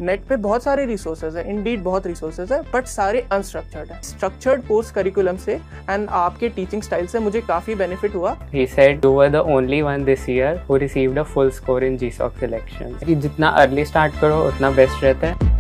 Net पे बहुत सारे रिसोर्सेज है, इंडीड बहुत रिसोर्सेज है, बट सारे अनस्ट्रक्चर्ड है। स्ट्रक्चर्ड कोर्स करिकुलम से एंड आपके टीचिंग स्टाइल से मुझे काफी बेनिफिट हुआ। He said you were the only one this year who received a full score in GSOC selections. कि जितना अर्ली स्टार्ट करो उतना बेस्ट रहता है।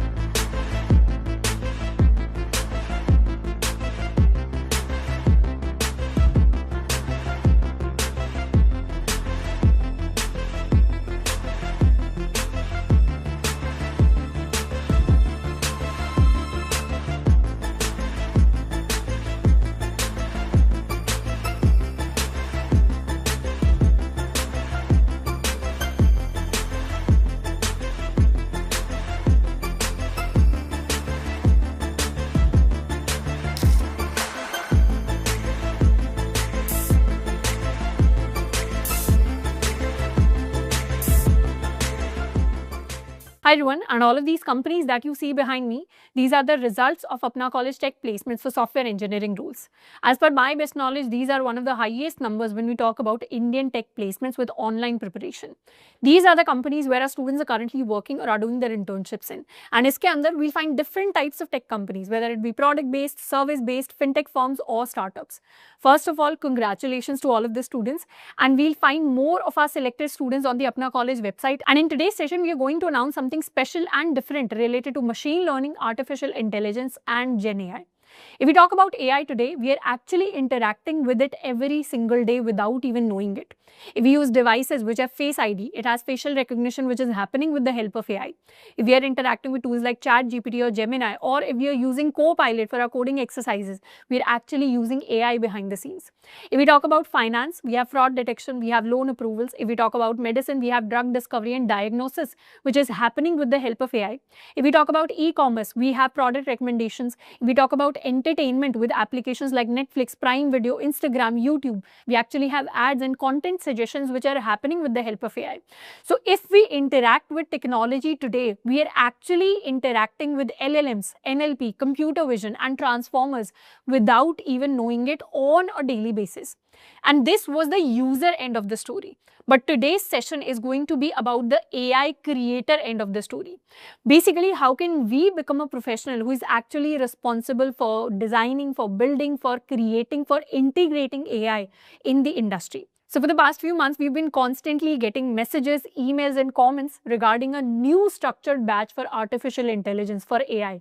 Hi everyone, and all of these companies that you see behind me, these are the results of Apna College Tech placements for software engineering roles. As per my best knowledge, these are one of the highest numbers when we talk about Indian tech placements with online preparation. These are the companies where our students are currently working or are doing their internships in. And iske andar we'll find different types of tech companies, whether it be product based, service based, fintech firms or startups. First of all, congratulations to all of the students, and we'll find more of our selected students on the Apna College website. And in today's session, we are going to announce something special and different related to machine learning, artificial intelligence and Gen AI. If we talk about AI today, we are actually interacting with it every single day without even knowing it. If we use devices which have Face ID, it has facial recognition which is happening with the help of AI. If we are interacting with tools like ChatGPT or Gemini, or if we are using Copilot for our coding exercises, we are actually using AI behind the scenes. If we talk about finance, we have fraud detection, we have loan approvals. If we talk about medicine, we have drug discovery and diagnosis, which is happening with the help of AI. If we talk about e-commerce, we have product recommendations. If we talk about entertainment with applications like Netflix, Prime Video, Instagram, YouTube, we actually have ads and content suggestions which are happening with the help of AI. So if we interact with technology today, we are actually interacting with LLMs, NLP, computer vision and transformers without even knowing it on a daily basis. And this was the user end of the story. But today's session is going to be about the AI creator end of the story. Basically, how can we become a professional who is actually responsible for designing, for building, for creating, for integrating AI in the industry? So for the past few months, we've been constantly getting messages, emails and comments regarding a new structured batch for artificial intelligence, for AI.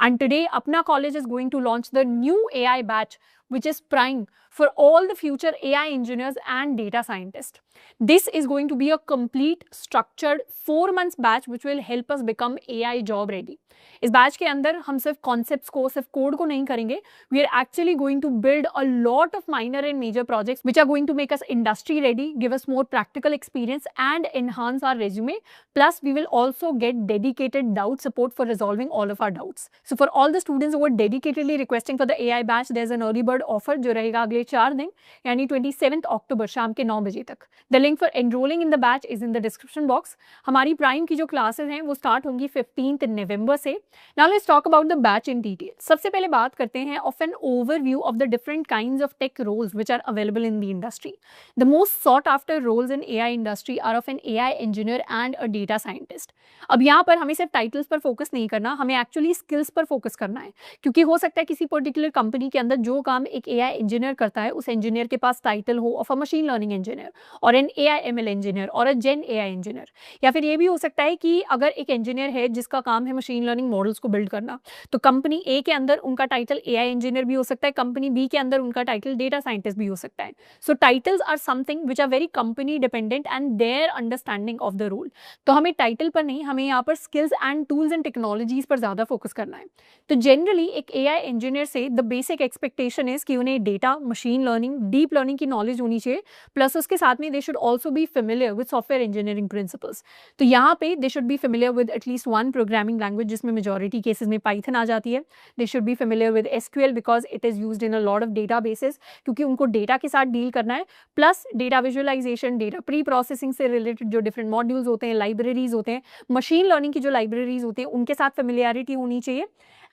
And today, Apna College is going to launch the new AI batch, which is Prime, for all the future AI engineers and data scientists. This is going to be a complete structured 4 months batch which will help us become AI job ready. इस batch के अंदर हम सिर्फ concepts को, सिर्फ code को नहीं करेंगे. We are actually going to build a lot of minor and major projects which are going to make us industry ready, give us more practical experience and enhance our resume. Plus, we will also get dedicated doubt support for resolving all of our doubts. So, for all the students who are dedicatedly requesting for the AI batch, there's an early bird offer जो रहेगा अगले 4 दिन, यानी 27th October शाम के 9 बजे तक. The link for enrolling in the batch is in the description box. हमारी प्राइम की जो क्लासेस हैं वो स्टार्ट होंगी 15th November से. Now let's talk about the batch in detail. सबसे पहले बात करते हैं of an overview of the different kinds of tech roles which are available in the industry. The most sought after roles in AI industry are of an AI engineer and a data scientist. अब यहाँ पर हमें सिर्फ titles पर focus नहीं करना, हमें actually skills पर फोकस करना है, क्योंकि हो सकता है किसी पर्टिकुलर कंपनी के अंदर जो काम एक AI इंजीनियर करता है उस इंजीनियर के पास टाइटल हो of a machine learning engineer और एन AI ML इंजीनियर और अ जेन AI इंजीनियर. या फिर ये भी हो सकता है कि अगर एक इंजीनियर है जिसका काम है मशीन लर्निंग मॉडल्स को बिल्ड करना, तो कंपनी ए के अंदर उनका टाइटल AI इंजीनियर भी हो सकता है, कंपनी बी के अंदर उनका टाइटल डेटा साइंटिस्ट भी हो सकता है. So titles are something which are very company dependent and their understanding of the role. तो हमें टाइटल पर नहीं, हमें यहाँ पर skills and tools and technologies पर ज्यादा फोकस करना है. तो जनरली एक AI इंजीनियर से द बेसिक एक्सपेक्टेशन इज कि उन्हें data, machine learning, deep learning की नॉलेज होनी चाहिए, प्लस उसके साथ में they should also be familiar with software engineering principles. तो यहाँ पे they should be familiar with at least one programming language, जिसमें मेजॉरिटी केसेस में पाइथन आ जाती है. They should be familiar with SQL because it is used in a lot of databases, क्योंकि उनको डेटा के साथ डील करना है. Plus data visualisation, data pre processing से रिलेटेड जो डिफरेंट मॉड्यूल्स होते हैं, लाइब्रेरीज होते हैं, मशीन लर्निंग की जो लाइब्रेरीज होती हैं, उनके साथ फेमिलियरिटी होनी चाहिए.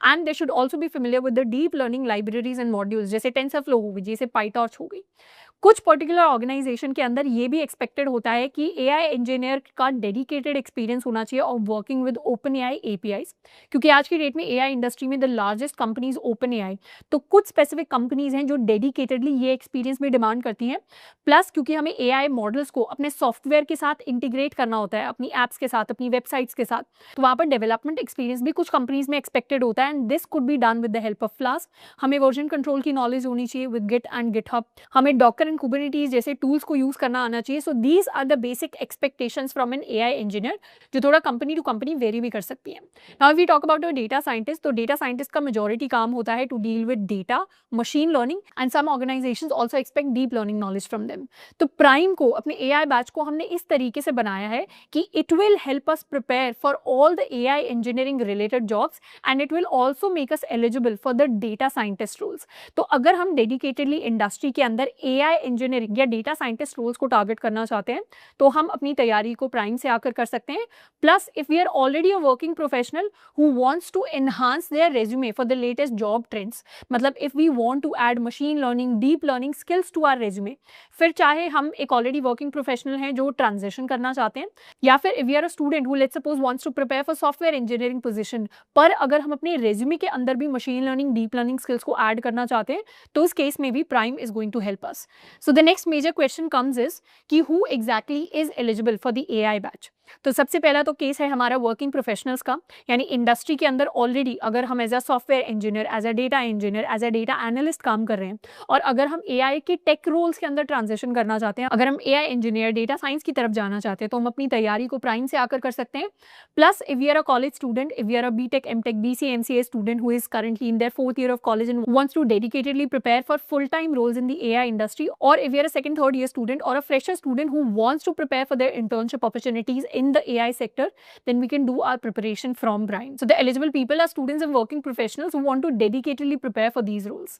And they should also be familiar with the deep learning libraries and modules, जैसे टेंसरफ्लो हो गई, जैसे पाइटॉर्च हो गई. कुछ पर्टिकुलर ऑर्गेनाइजेशन के अंदर ये भी एक्सपेक्टेड होता है कि एआई इंजीनियर का डेडिकेटेड एक्सपीरियंस होना चाहिए of working with open AI APIs, क्योंकि आज की डेट में एआई इंडस्ट्री में the largest companies open AI, तो कुछ स्पेसिफिक कंपनीज हैं जो डेडिकेटेडली ये एक्सपीरियंस भी डिमांड करती हैं। प्लस क्योंकि हमें एआई मॉडल्स को अपने सॉफ्टवेयर के साथ इंटीग्रेट करना होता है, अपनी एप्स के साथ, अपनी वेबसाइट्स के साथ, तो वहाँ पर डेवलपमेंट एक्सपीरियंस भी कुछ कंपनीज में एक्सपेक्टेड होता है and this could be done with the help of Flask. हमें वर्जन कंट्रोल की नॉलेज होनी चाहिए विद गिट एंड गिटहब, हमें डॉकर एंड कुबरनेटीज जैसे टूल्स को यूज करना आना चाहिए। So these are the basic expectations from an AI engineer, जो थोड़ा कंपनी टू कंपनी वेरी भी कर सकती है। Now we talk about a data scientist, तो डेटा साइंटिस्ट का मेजॉरिटी काम होता है to deal with data, machine learning and some organisations also expect deep learning knowledge from them. तो प्राइम को, अपने एआई बैच को हमने इस तरीके से बनाया है कि it will help us prepare for all the AI engineering related jobs and it will also make us eligible for the data scientist roles. तो अगर हम डेडिकेटेडली इंडस्ट्री के अंदर एआई इंजीनियरिंग या डेटा साइंटिस्ट रोल्स को target करना चाहते हैं तो हम अपनी तैयारी को प्राइम से आकर कर सकते हैं। Plus if we are already a working professional who wants to enhance their resume for the latest job trends, मतलब if we want to add machine learning, deep learning skills to our resume, फिर चाहे हम एक already working professional हैं जो transition करना चाहते हैं, या फिर if we are a student who let's suppose wants to prepare for software engineering position, पर अगर हम अपने रेज्यूमे के अंदर भी machine learning, deep learning skills को ऐड करना चाहते हैं तो उस केस में भी prime is going to help us. So the next major question comes is कि who exactly is eligible for the AI batch. तो सबसे पहला तो केस है हमारा वर्किंग प्रोफेशनल्स का, यानी इंडस्ट्री के अंदर ऑलरेडी अगर हम as a software engineer, as a data engineer, as a data analyst काम कर रहे हैं और अगर हम एआई के टेक रोल्स के अंदर ट्रांजिशन करना चाहते हैं, अगर हम एआई इंजीनियर, डेटा साइंस की तरफ जाना चाहते हैं, तो हम अपनी तैयारी को प्राइम से आकर कर सकते हैं। Plus if we are a college student, if we are a BTech, MTech, BCA, MCA student who is currently in their 4th year of college and wants to dedicatedly prepare for full-time roles in the AI industry, or if we are a 2nd, 3rd year student or a fresher student who wants to prepare for their internship opportunities in the AI sector, then we can do our preparation from Prime. So the eligible people are students and working professionals who want to dedicatedly prepare for these roles.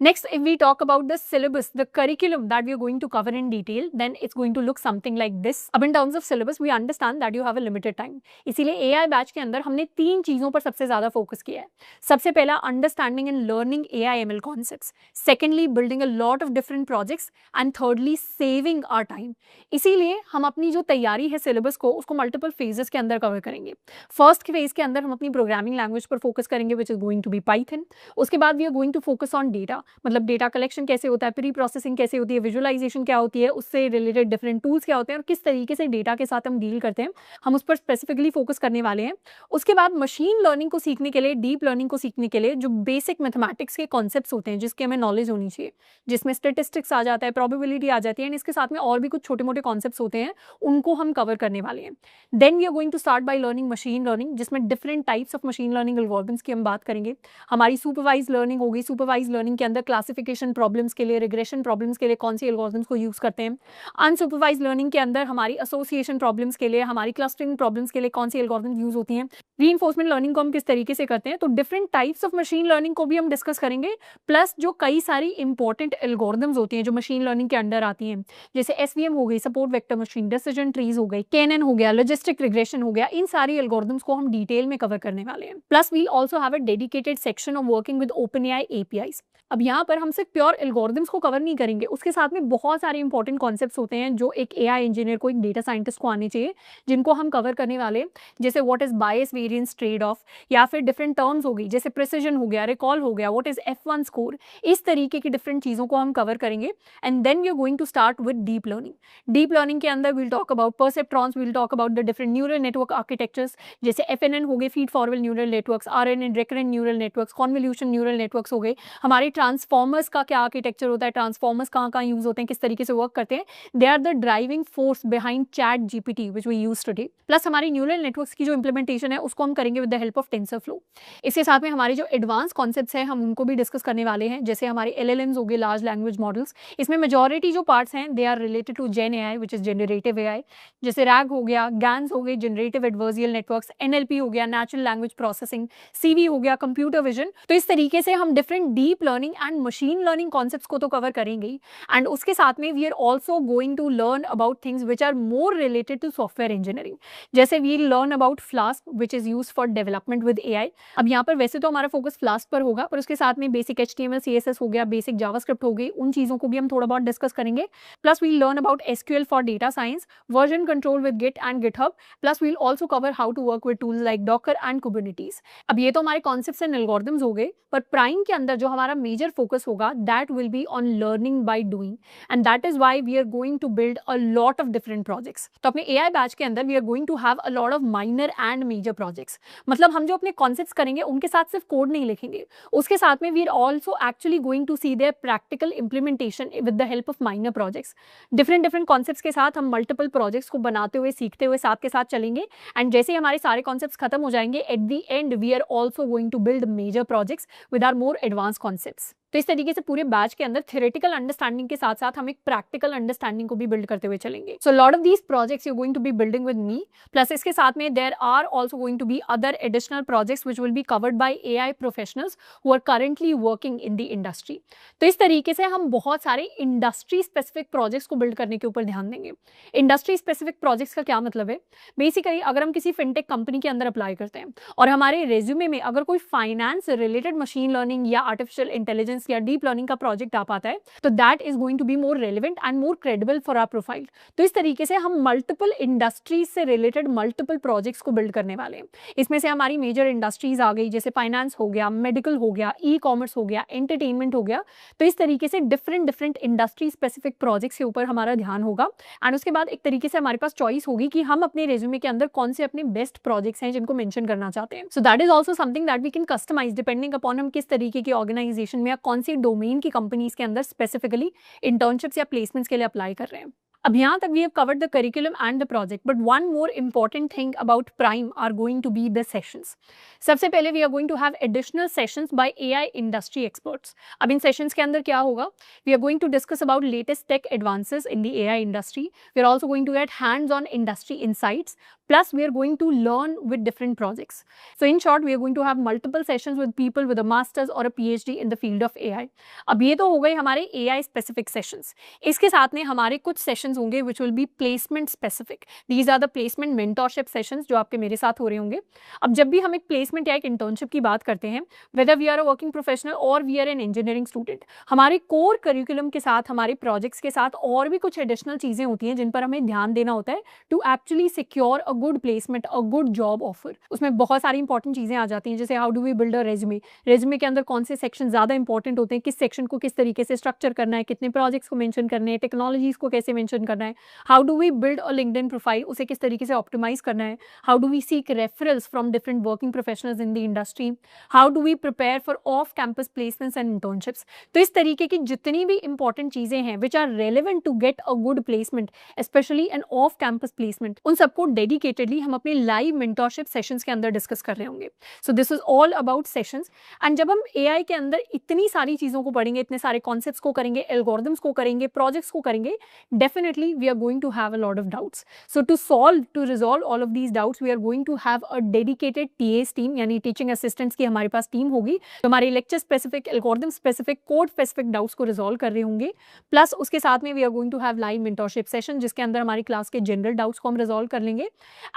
Next, if we talk about the syllabus, the curriculum that we are going to cover in detail, then it's going to look something like this. अब in terms of syllabus, we understand that you have a limited time. इसीलिए AI batch के अंदर हमने 3 चीजों पर सबसे ज्यादा focus किया है। सबसे पहला, understanding and learning AI ML concepts. Secondly, building a lot of different projects. And thirdly, saving our time. इसीलिए हम अपनी जो तैयारी है सिलेबस को, उसको मल्टीपल फेजेस के अंदर कवर करेंगे। फर्स्ट फेज के अंदर हम अपनी प्रोग्रामिंग लैंग्वेज पर फोकस करेंगे which is going to be Python. उसके बाद we are going to focus on data, मतलब डेटा कलेक्शन कैसे होता है, प्री प्रोसेसिंग कैसे होती है, विजुअलाइजेशन क्या होती है, उससे रिलेटेड डिफरेंट टूल्स क्या होते हैं और किस तरीके से डेटा के साथ हम डील करते हैं, हम उस पर स्पेसिफिकली फोकस करने वाले हैं। उसके बाद मशीन लर्निंग को सीखने के लिए, डीप लर्निंग को सीखने के लिए जो बेसिक मैथमेटिक्स के कॉन्सेप्ट्स होते हैं जिसकी हमें नॉलेज होनी चाहिए, जिसमें स्टेटिस्टिक्स आ जाता है, प्रोबेबिलिटी आ जाती है, एंड इसके साथ में और भी कुछ छोटे मोटे कॉन्सेप्ट्स होते हैं, उनको हम कवर करने वाले हैं। Then we are going to start by learning machine learning, जिसमें different types of machine learning algorithms की हम बात करेंगे। हमारी सुपरवाइज लर्निंग होगी, सुपरवाइज लर्निंग के अंदर क्लासिफिकेशन प्रॉब्लम्स के लिए, रिग्रेशन प्रॉब्लम्स के लिए कौन सी एल्गोरिथम्स को यूज करते हैं। अनसुपरवाइज लर्निंग के अंदर हमारी एसोसिएशन प्रॉब्लम्स के लिए, हमारी क्लस्टरिंग प्रॉब्लम्स के लिए कौन सी एल्गोरिथम्स यूज होती हैं। रीइंफोर्समेंट लर्निंग को हम किस तरीके से करते हैं, तो different types of machine learning को भी हम डिस्कस करेंगे। प्लस जो कई सारी इंपॉर्टेंट एल्गोरिथम्स होती हैं जो मशीन लर्निंग के अंडर आती हैं, जैसे एसवीएम हो गई, support vector machine, decision trees हो गई, केएनएन हो गया, लॉजिस्टिक रिग्रेशन हो गया, इन सारी एल्गोरिथम्स को हम डिटेल में कवर करने वाले हैं। Plus we also have a dedicated section of working with OpenAI APIs. अब यहाँ पर हम सिर्फ प्योर एल्गोरिथम्स को कवर नहीं करेंगे, उसके साथ में बहुत सारे इंपॉर्टेंट कॉन्सेप्ट्स होते हैं जो एक एआई इंजीनियर को, एक डेटा साइंटिस्ट को आने चाहिए, जिनको हम कवर करने वाले हैं। जैसे what is bias variance trade off, या फिर डिफरेंट टर्म्स हो गई जैसे प्रिसिजन हो गया, रिकॉल हो गया, व्हाट इज F1 स्कोर, इस तरीके की डिफरेंट चीजों को हम कवर करेंगे। And then we are going to start with deep learning. Deep learning के अंदर we'll talk about perceptrons, we'll talk about the different neural network architectures, जैसे FNN हो गए, feed forward neural networks, RNN recurrent neural networks, convolution neural networks हो गए। हमारे transformers का क्या आर्किटेक्चर होता है, ट्रांसफॉर्मर्स कहाँ यूज होते हैं, किस तरीके से वर्क करते हैं, they are the driving force behind chat GPT which we use today. Plus हमारी न्यूरल नेटवर्क्स की जो इंप्लीमेंटेशन है उसको हम करेंगे with the help of TensorFlow. इसके साथ में हमारे जो एडवांस कॉन्सेप्ट्स हैं हम उनको भी डिस्कस करने वाले हैं, जैसे हमारे LLMs हो गए, लार्ज लैंग्वेज मॉडल्स। इसमें मेजॉरिटी जो पार्ट्स हैं they are related to gen AI which is generative AI, जैसे RAG हो गया, गया, GANs हो गए, जनरेटिव एडवर्सियल नेटवर्क्स, NLP हो गया, नेचुरल लैंग्वेज प्रोसेसिंग, CV हो गया, कंप्यूटर विजन। तो इस तरीके से हम different deep learning and machine learning concepts को तो कवर करेंगे ही, एंड उसके साथ में we are also going to learn about things which are more related to software engineering. जैसे we learn about Flask which is use for development with AI। अब यहाँ पर वैसे तो हमारा फोकस फ्लास्क पर होगा, पर उसके साथ में बेसिक HTML CSS हो गया, बेसिक जावास्क्रिप्ट हो गई, उन चीज़ों को भी हम थोड़ा बहुत डिस्कस करेंगे। Plus we learn about SQL for data science, version control with Git and GitHub। Plus we'll also cover how to work with tools like Docker and Kubernetes। अब ये तो हमारे कॉन्सेप्ट्स एंड एल्गोरिथम्स हो गए, पर prime के अंदर जो हमारा मेजर फोकस होगा that will be on learning by doing, and that is why we are going to build a lot of different projects. तो अपने AI बैच के अंदर we are going to have a lot of minor and major projects. मतलब हम जो अपने concepts करेंगे उनके साथ सिर्फ कोड नहीं लिखेंगे, उसके साथ में we are also actually going to see their practical implementation with the help of minor projects. Different concepts के साथ हम मल्टीपल प्रोजेक्ट्स को बनाते हुए, सीखते हुए साथ के साथ चलेंगे, एंड जैसे ही हमारे सारे कॉन्सेप्ट्स खत्म हो जाएंगे, at the end we are also going to build major projects with our more advance concepts. तो इस तरीके से पूरे बैच के अंदर थ्योरेटिकल अंडरस्टैंडिंग के साथ साथ हम एक प्रैक्टिकल अंडरस्टैंडिंग को भी बिल्ड करते हुए चलेंगे। So lot of these projects you going to be building with me, plus इसके साथ में there are also going to be other additional projects which will be covered by AI professionals who are currently working in the industry. तो इस तरीके से हम बहुत सारे इंडस्ट्री स्पेसिफिक प्रोजेक्ट्स को बिल्ड करने के ऊपर ध्यान देंगे। इंडस्ट्री स्पेसिफिक प्रोजेक्ट्स का क्या मतलब है? बेसिकली अगर हम किसी फिनटेक कंपनी के अंदर अप्लाई करते हैं और हमारे रेज्यूमे में अगर कोई फाइनेंस रिलेटेड मशीन लर्निंग या आर्टिफिशियल इंटेलिजेंस या डीप लर्निंग का प्रोजेक्ट आ पाता है, तो that is going to be more relevant and more credible for our profile. तो इस तरीके से हम मल्टीपल इंडस्ट्रीज से रिलेटेड मल्टीपल प्रोजेक्ट्स को बिल्ड करने वाले हैं। इसमें से हमारी मेजर इंडस्ट्रीज आ गई, जैसे फाइनेंस हो गया, मेडिकल हो गया, ई-कॉमर्स हो गया, एंटरटेनमेंट हो गया। तो इस तरीके से डिफरेंट इंडस्ट्री स्पेसिफिक प्रोजेक्ट्स के ऊपर हमारा ध्यान होगा, एंड उसके बाद एक तरीके से हमारे पास चॉइस होगी कि हम अपने रेज्यूमे के अंदर कौन से अपने बेस्ट प्रोजेक्ट्स हैं जिनको मेंशन करना चाहते हैं। So that is also something that we can customise depending upon हम किस तरीके की ऑर्गेनाइजेशन में या कौन सी डोमेन की कंपनीज के अंदर स्पेसिफिकली इंटर्नशिप्स या प्लेसमेंट्स के लिए अप्लाई कर रहे हैं। अब यहाँ तक we have covered the curriculum and the project, but one more important thing about Prime are going to be the sessions. सबसे पहले we are going to have additional sessions by AI industry experts. अब इन sessions के अंदर क्या होगा? We are going to discuss about latest tech advances in the AI industry. We are also going to get hands on industry insights, plus we are going to learn with different projects. So in short, we are going to have multiple sessions with people with a master's or a PhD in the field of AI. अब ये तो हो गए हमारे AI specific sessions. इसके साथ में हमारे कुछ sessions होंगे which will be placement specific. These are the placement mentorship sessions जो आपके मेरे साथ हो रहे होंगे। अब जब भी हम एक placement या एक internship की बात करते हैं, whether we are a working professional or we are an engineering student, हमारे core curriculum के साथ, हमारे projects के साथ और भी कुछ additional चीज़ें होती हैं जिन पर हमें ध्यान देना होता है to actually secure a good placement, a good job offer. उसमें बहुत सारी इंपॉर्टेंट चीज़ें आ जाती हैं, जैसे how do we build a resume. Resume के अंदर कौन से सेक्शन ज़्यादा इंपॉर्टेंट होते हैं, किस सेक्शन को किस तरीके से स्ट्रक्चर करना है, कितने प्रोजेक्ट्स को मेंशन करने हैं, टेक्नोलॉजीज को कैसे मेंशन करना है, how do we build a LinkedIn profile, उसे किस तरीके से ऑप्टिमाइज करना है, how do we seek referrals from different working professionals in the industry, how do we prepare for off campus placements and internships. तो इस तरीके की जितनी भी इंपॉर्टेंट चीज़ें हैं which are relevant to get a good placement, specially an off campus placement, उन सबको डेडिकेटेडली हम अपने लाइव मेंटरशिप सेशंस के अंदर डिस्कस कर रहे होंगे। So this is all about sessions. And जब हम AI के अंदर इतनी सारी चीज़ों को पढ़ेंगे, इतने सारे कॉन्सेप्ट्स को करेंगे, एल्गोरिथम्स को करेंगे, प्रोजेक्ट्स को करेंगे, definitely we are going to have a lot of doubts. So to resolve all of these doubts we are going to have a dedicated TAs team, यानी टीचिंग असिस्टेंट्स की हमारे पास टीम होगी जो हमारे lecture specific, algorithm specific, code specific doubts को resolve कर रहे होंगे। प्लस उसके साथ में we are going to have live mentorship session जिसके अंदर हमारी क्लास के जनरल डाउट्स को हम रिजॉल्व कर लेंगे।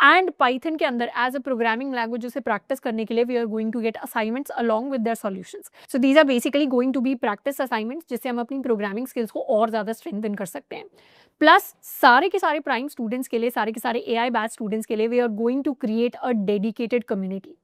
एंड पाइथन के अंदर एज अ प्रोग्रामिंग लैंग्वेज उसे प्रैक्टिस करने के लिए we are going to get assignments along with their solutions. So these are basically going to be practice assignments जिससे हम अपनी प्रोग्रामिंग स्किल्स को और ज़्यादा स्ट्रेंथन कर सकते हैं। प्लस सारे के सारे प्राइम स्टूडेंट्स के लिए, सारे के सारे AI बैच स्टूडेंट्स के लिए we are going to create a dedicated community.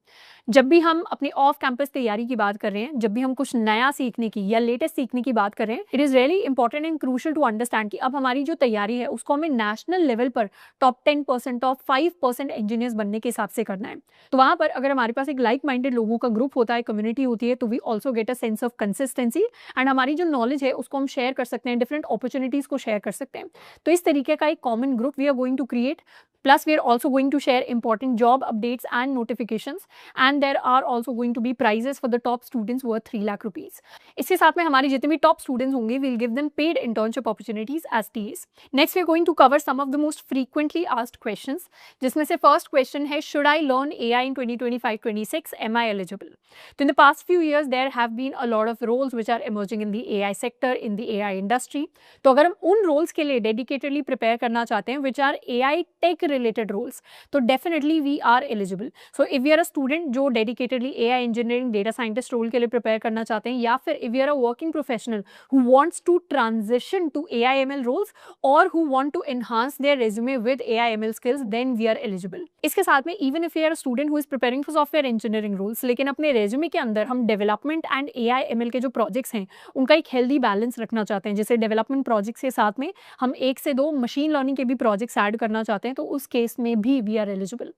जब भी हम अपनी ऑफ कैंपस तैयारी की बात कर रहे हैं, जब भी हम कुछ नया सीखने की या लेटेस्ट सीखने की बात कर रहे हैं, it is really important and crucial to understand कि अब हमारी जो तैयारी है उसको हमें नेशनल लेवल पर टॉप 10%, टॉप 5% इंजीनियर्स बनने के हिसाब से करना है। तो वहाँ पर अगर हमारे पास एक लाइक माइंडेड लोगों का ग्रुप होता है, कम्युनिटी होती है, तो we also get a sense of consistency and हमारी जो नॉलेज है उसको हम शेयर कर सकते हैं, डिफरेंट अपॉर्चुनिटीज़ को शेयर कर सकते हैं। तो इस तरीके का एक common group we are going to create. Plus, we are also going to share important job updates and notifications, and there are also going to be prizes for the top students worth 3 lakh rupees. इसके साथ में हमारे जितने भी top students होंगे, we'll give them paid internship opportunities as TAs. Next, we are going to cover some of the most frequently asked questions, जिसमें से first question है, should I learn AI in 2025-26? Am I eligible? So in the past few years, there have been a lot of roles which are emerging in the AI sector, in the AI industry. तो अगर हम उन roles के लिए dedicatedly prepare करना चाहते हैं, which are AI tech related roles, तो definitely we are eligible. So if we are a student जो dedicatedly AI engineering, data scientist role के लिए prepare करना चाहते हैं, या फिर if we are a working professional who wants to transition to AI ML roles or who want to enhance their resume with AI ML skills, then we are eligible. इसके साथ में even if we are a student who is preparing for software engineering roles, लेकिन अपने resume के अंदर हम development and AI ML के जो projects हैं उनका एक healthy balance रखना चाहते हैं, जैसे development projects के साथ में हम 1 से 2 machine learning के भी projects add करना चाहते हैं, तो उस case में भी we are eligible.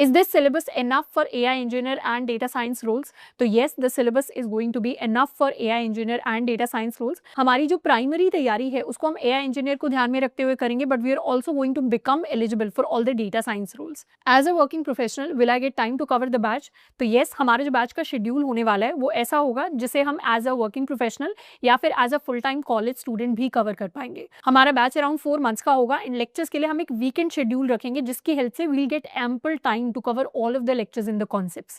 Is this syllabus enough for AI engineer and data science roles? तो yes, the syllabus is going to be enough for AI engineer and data science roles. हमारी जो primary तैयारी है उसको हम AI engineer को ध्यान में रखते हुए करेंगे, but we are also going to become eligible for all the data science roles. As a working professional, will I get time to cover the batch? तो yes, हमारा जो batch का schedule होने वाला है वो ऐसा होगा जिसे हम as a working professional या फिर as a full time college student भी cover कर पाएंगे. हमारा batch around 4 months का होगा. इन lectures के लिए हम एक weekend schedule रखेंगे जिसकी help से we'll get ample time to cover all of the lectures in the concepts.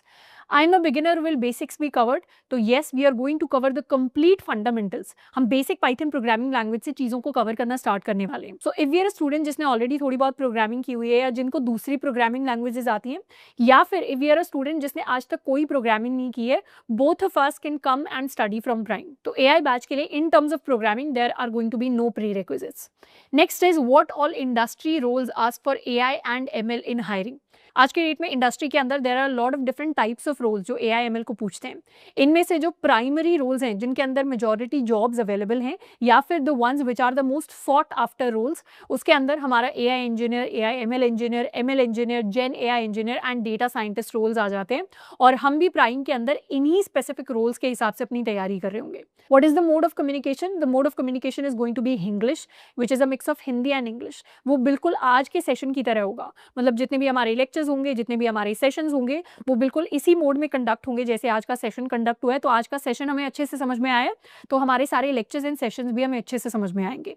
I'm a beginner, will basics be covered? तो yes, we are going to cover the complete fundamentals. हम basic Python programming language से चीज़ों को cover करना start करने वाले हैं. So if we are a student जिसने already थोड़ी बहुत programming की हुई है या जिनको दूसरी programming languages आती हैं, या फिर if we are a student जिसने आज तक कोई programming नहीं की है, both of us can come and study from Prime. तो AI batch के लिए in terms of programming there are going to be no prerequisites. Next is what all industry roles ask for AI and ML in hiring. आज के date में industry के अंदर there are lot of different types of roles जो AI ML को पूछते हैं. इनमें से जो प्राइमरी रोल्स हैं जिनके अंदर मेजॉरिटी जॉब्स अवेलेबल हैं या फिर the ones which are the most sought after roles, उसके अंदर हमारा AI engineer, AI ML engineer, ML engineer, gen AI engineer and data scientist roles आ जाते हैं. और हम भी प्राइम के अंदर इन्हीं स्पेसिफिक रोल्स के हिसाब से अपनी तैयारी कर रहे होंगे. What is the mode of communication? The mode of communication is going to be English, which is a mix of Hindi and English. वो बिल्कुल आज के सेशन की तरह होगा. मतलब जितने भी हमारे लेक्चर्स होंगे, जितने भी हमारे सेशंस होंगे, वो बिल्कुल इसी मोड में कंडक्ट होंगे जैसे आज का सेशन कंडक्ट हुआ है. तो आज का सेशन हमें अच्छे से समझ में आया तो हमारे सारे लेक्चर्स एंड सेशंस भी हमें अच्छे से समझ में आएंगे.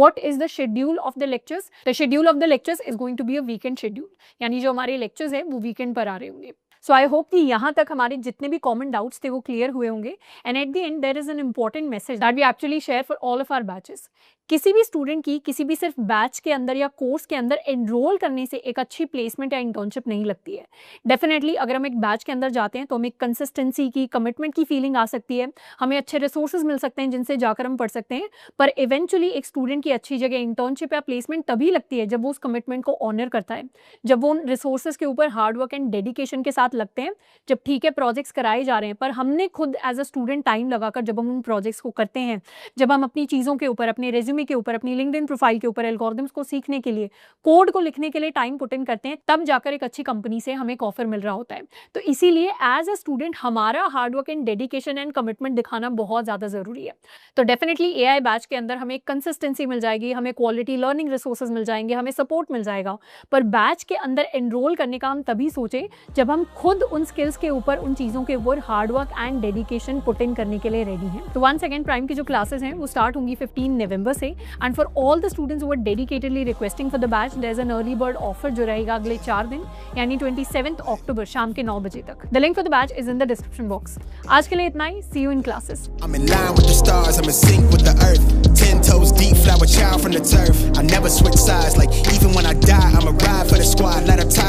What is the schedule of the lectures? The schedule of the lectures is going to be a weekend schedule. यानी जो हमारे लेक्चर्स हैं वो वीकेंड पर आ रहे होंगे. सो आई होप कि यहाँ तक हमारे जितने भी कॉमन डाउट्स थे वो क्लियर हुए होंगे. And at the end there is an important message that we actually share for all of our batches. किसी भी स्टूडेंट की किसी भी सिर्फ बैच के अंदर या कोर्स के अंदर एनरोल करने से एक अच्छी प्लेसमेंट या इंटर्नशिप नहीं लगती है. डेफिनेटली अगर हम एक बैच के अंदर जाते हैं तो हमें कंसिस्टेंसी की, कमिटमेंट की फीलिंग आ सकती है, हमें अच्छे रिसोर्सेज मिल सकते हैं जिनसे जाकर हम पढ़ सकते हैं. पर इवेंचुअली एक स्टूडेंट की अच्छी जगह इंटर्नशिप या प्लेसमेंट तभी लगती है जब वो उस कमिटमेंट को ऑनर करता है, जब वो उन रिसोर्सेज के ऊपर हार्डवर्क एंड डेडिकेशन के साथ लगते हैं. जब ठीक है प्रोजेक्ट्स कराए जा रहे हैं पर हमने खुद एज अ स्टूडेंट टाइम लगाकर जब हम उन प्रोजेक्ट्स को करते हैं, जब हम अपनी चीज़ों के ऊपर, अपने रेज्यूमे के ऊपर, अपनी लिंक्डइन प्रोफाइल के ऊपर एल्गोरिथम्स को सीखने के लिए, कोड को लिखने के लिए टाइम पुट इन करते हैं, तब जाकर एक अच्छी कंपनी से हमें एक ऑफर मिल रहा होता है. तो इसीलिए एज अ स्टूडेंट हमारा hard work and dedication and commitment दिखाना बहुत ज़्यादा ज़रूरी है. तो डेफिनेटली AI बैच के अंदर हमें कंसिस्टेंसी मिल जाएगी, हमें क्वालिटी लर्निंग रिसोर्सेज मिल जाएंगे, हमें सपोर्ट मिल जाएगा. पर बैच के अंदर एनरोल करने का हम तभी सोचें जब हम खुद उन स्किल्स के ऊपर, उन चीज़ों के ऊपर hard work and dedication put in करने के लिए रेडी हैं. तो वंस अगेन प्राइम की जो क्लासेस हैं वो स्टार्ट होंगी 15 नवंबर से. And for all the students who are dedicatedly requesting for the batch there is an early bird offer जो रहेगा अगले 4 दिन यानी 27 अक्टूबर शाम के 9 बजे तक. The link for the batch is in the description box. आज के लिए इतना ही. See you in classes. I'm in line with the stars, I'm in sync with the earth. 10 toes deep, flower child from the turf. I never switch sides, like even when I die, I'ma ride for the squad. Let her tie